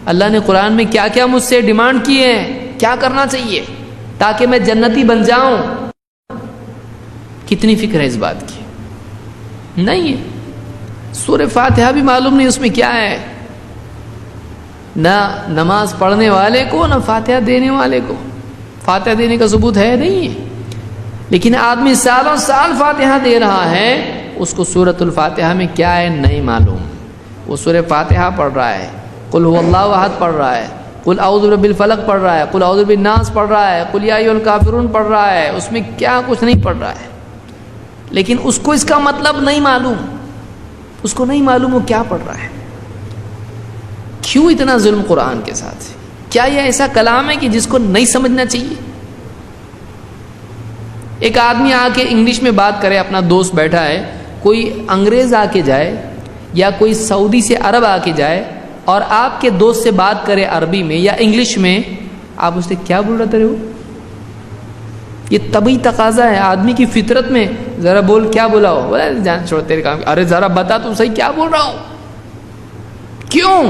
اللہ نے قرآن میں کیا کیا مجھ سے ڈیمانڈ کیے ہیں، کیا کرنا چاہیے تاکہ میں جنتی بن جاؤں؟ کتنی فکر ہے اس بات کی؟ نہیں ہے۔ سورہ فاتحہ بھی معلوم نہیں اس میں کیا ہے، نہ نماز پڑھنے والے کو نہ فاتحہ دینے والے کو، فاتحہ دینے کا ثبوت ہے نہیں ہے، لیکن آدمی سالوں سال فاتحہ دے رہا ہے، اس کو سورۃ الفاتحہ میں کیا ہے نہیں معلوم۔ وہ سورہ فاتحہ پڑھ رہا ہے، قل هو اللہ احد پڑھ رہا ہے، قل اعوذ برب الفلق پڑھ رہا ہے، قل اعوذ بالناس پڑھ رہا ہے، قل یا ایھا الکافرون پڑھ رہا ہے، اس میں کیا کچھ نہیں پڑھ رہا ہے، لیکن اس کو اس کا مطلب نہیں معلوم، اس کو نہیں معلوم وہ کیا پڑھ رہا ہے۔ کیوں اتنا ظلم قرآن کے ساتھ؟ کیا یہ ایسا کلام ہے کہ جس کو نہیں سمجھنا چاہیے؟ ایک آدمی آ کے انگلش میں بات کرے، اپنا دوست بیٹھا ہے، کوئی انگریز آ کے جائے یا کوئی سعودی سے عرب آ کے جائے اور آپ کے دوست سے بات کرے عربی میں یا انگلش میں، آپ اس سے کیا بول رہے ہو؟ یہ طبعی تقاضا ہے آدمی کی فطرت میں، ذرا بول کیا بولا ہو، بولے جان چھوڑ تیرے کام، ارے ذرا بتا تو صحیح کیا بول رہا ہوں۔ کیوں؟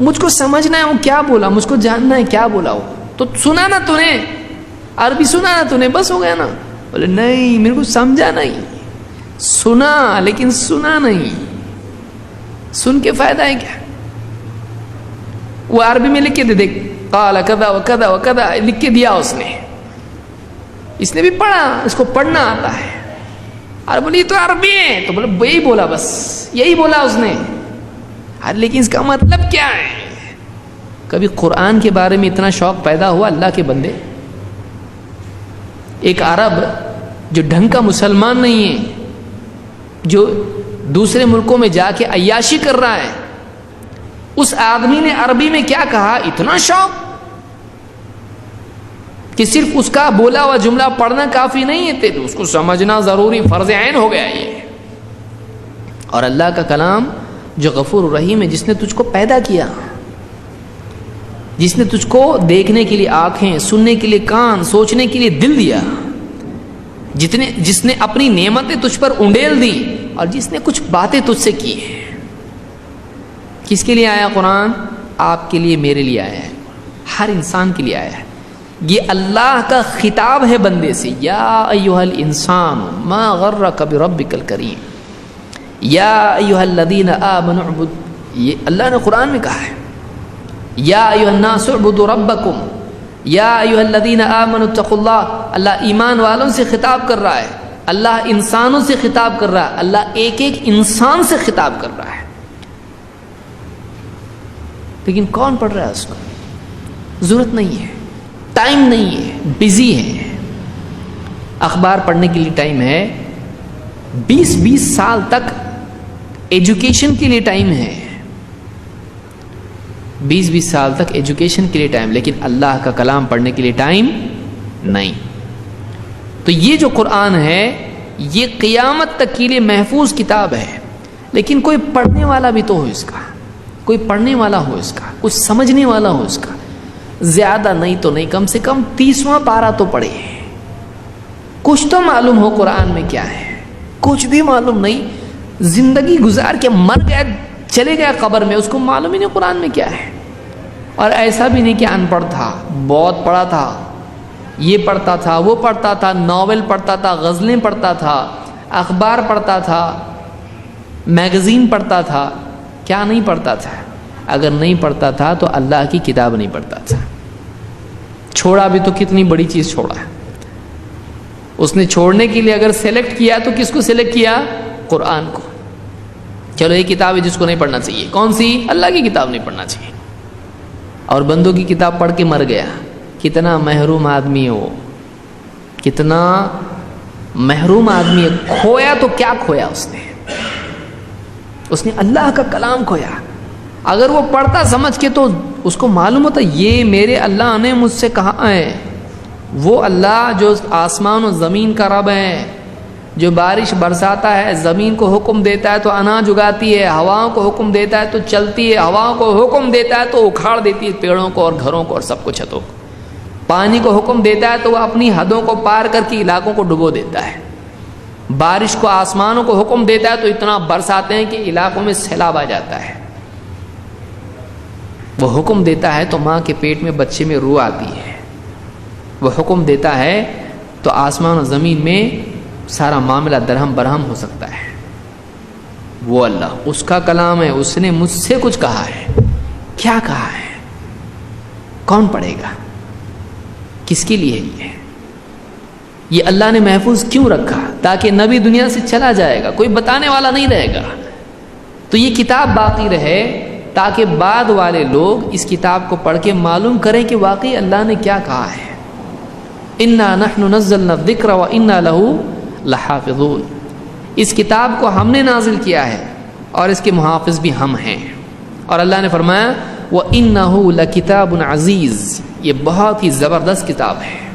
مجھ کو سمجھنا ہے وہ کیا بولا، مجھ کو جاننا ہے کیا بولا ہو۔ تو سنا نا تو نے عربی، سنا نا تو نے، بس ہو گیا نا۔ بولے نہیں میرے کو سمجھا نہیں، سنا لیکن سنا نہیں، سن کے فائدہ ہے کیا؟ وہ عربی میں لکھ کے دے، دیکھ قال کذا وکذا وکذا لکھ کے دیا اس نے بھی پڑھا، اس کو پڑھنا آتا ہے، اور بولی تو عربی ہے، تو بولے یہی بولا، بس یہی بولا اس نے، لیکن اس کا مطلب کیا ہے؟ کبھی قرآن کے بارے میں اتنا شوق پیدا ہوا اللہ کے بندے؟ ایک عرب جو ڈھنگ کا مسلمان نہیں ہے، جو دوسرے ملکوں میں جا کے عیاشی کر رہا ہے، اس آدمی نے عربی میں کیا کہا؟ اتنا شوق کہ صرف اس کا بولا ہوا جملہ پڑھنا کافی نہیں ہے، اس کو سمجھنا ضروری، فرض عین ہو گیا یہ۔ اور اللہ کا کلام جو غفور الرحیم ہے، جس نے تجھ کو پیدا کیا، جس نے تجھ کو دیکھنے کے لیے آنکھیں، سننے کے لیے کان، سوچنے کے لیے دل دیا، جس نے اپنی نعمتیں تجھ پر انڈیل دی، اور جس نے کچھ باتیں تجھ سے کی ہیں۔ کس کے لیے آیا قرآن؟ آپ کے لیے، میرے لیے آیا ہے، ہر انسان کے لیے آیا ہے۔ یہ اللہ کا خطاب ہے بندے سے، یا ایھا الانسان ما غرک بربک الکریم، یا ایھا الذین آمنوا اعبدوا، یہ اللہ نے قرآن میں کہا ہے، یا ایھا الناس اعبدوا ربکم، یا ایھا الذین آمنوا اتقوا اللہ۔ اللہ ایمان والوں سے خطاب کر رہا ہے، اللہ انسانوں سے خطاب کر رہا ہے، اللہ ایک ایک انسان سے خطاب کر رہا ہے، لیکن کون پڑھ رہا ہے اس کو؟ ضرورت نہیں ہے، ٹائم نہیں ہے، بزی ہے۔ اخبار پڑھنے کے لیے ٹائم ہے، 20 سال تک ایجوکیشن کے لیے ٹائم ہے، 20 سال تک ایجوکیشن کے لیے ٹائم، لیکن اللہ کا کلام پڑھنے کے لیے ٹائم نہیں۔ تو یہ جو قرآن ہے یہ قیامت تک کے لیے محفوظ کتاب ہے، لیکن کوئی پڑھنے والا بھی تو ہو اس کا، کوئی پڑھنے والا ہو اس کا، کچھ سمجھنے والا ہو اس کا، زیادہ نہیں تو نہیں، کم سے کم 30واں پارہ تو پڑھے، کچھ تو معلوم ہو قرآن میں کیا ہے۔ کچھ بھی معلوم نہیں، زندگی گزار کے مر گیا، چلے گیا قبر میں، اس کو معلوم ہی نہیں قرآن میں کیا ہے۔ اور ایسا بھی نہیں کہ ان پڑھ تھا، بہت پڑھا تھا، یہ پڑھتا تھا، وہ پڑھتا تھا، ناول پڑھتا تھا، غزلیں پڑھتا تھا، اخبار پڑھتا تھا، میگزین پڑھتا تھا، کیا نہیں پڑھتا تھا؟ اگر نہیں پڑھتا تھا تو اللہ کی کتاب نہیں پڑھتا تھا۔ چھوڑا بھی تو کتنی بڑی چیز چھوڑا ہے اس نے، چھوڑنے کے لیے اگر سلیکٹ کیا تو کس کو سلیکٹ کیا؟ قرآن کو۔ چلو یہ کتاب ہے جس کو نہیں پڑھنا چاہیے، کون سی؟ اللہ کی کتاب نہیں پڑھنا چاہیے، اور بندوں کی کتاب پڑھ کے مر گیا۔ کتنا محروم آدمی ہے وہ، کتنا محروم آدمی ہے۔ کھویا تو کیا کھویا اس نے اللہ کا کلام کھویا۔ اگر وہ پڑھتا سمجھ کے تو اس کو معلوم ہوتا یہ میرے اللہ نے مجھ سے کہا ہے، وہ اللہ جو آسمان و زمین کا رب ہے، جو بارش برساتا ہے، زمین کو حکم دیتا ہے تو اناج اگاتی ہے، ہواؤں کو حکم دیتا ہے تو چلتی ہے، ہواؤں کو حکم دیتا ہے تو اکھاڑ دیتی ہے پیڑوں کو اور گھروں کو اور سب کچھ، چھتوں کو۔ پانی کو حکم دیتا ہے تو وہ اپنی حدوں کو پار کر کے علاقوں کو ڈبو دیتا ہے۔ بارش کو، آسمانوں کو حکم دیتا ہے تو اتنا برساتے ہیں کہ علاقوں میں سیلاب آ جاتا ہے۔ وہ حکم دیتا ہے تو ماں کے پیٹ میں بچے میں روح آتی ہے، وہ حکم دیتا ہے تو آسمان و زمین میں سارا معاملہ درہم برہم ہو سکتا ہے۔ وہ اللہ، اس کا کلام ہے، اس نے مجھ سے کچھ کہا ہے۔ کیا کہا ہے؟ کون پڑھے گا؟ کس کے لیے یہ اللہ نے محفوظ کیوں رکھا؟ تاکہ نبی دنیا سے چلا جائے گا، کوئی بتانے والا نہیں رہے گا، تو یہ کتاب باقی رہے تاکہ بعد والے لوگ اس کتاب کو پڑھ کے معلوم کریں کہ واقعی اللہ نے کیا کہا ہے۔ انا نحن نزلنا الذکر وانا لہ لحافظون، اس کتاب کو ہم نے نازل کیا ہے اور اس کے محافظ بھی ہم ہیں۔ اور اللہ نے فرمایا وَإِنَّهُ لَكِتَابٌ عَزِيزٌ، یہ بہت ہی زبردست کتاب ہے۔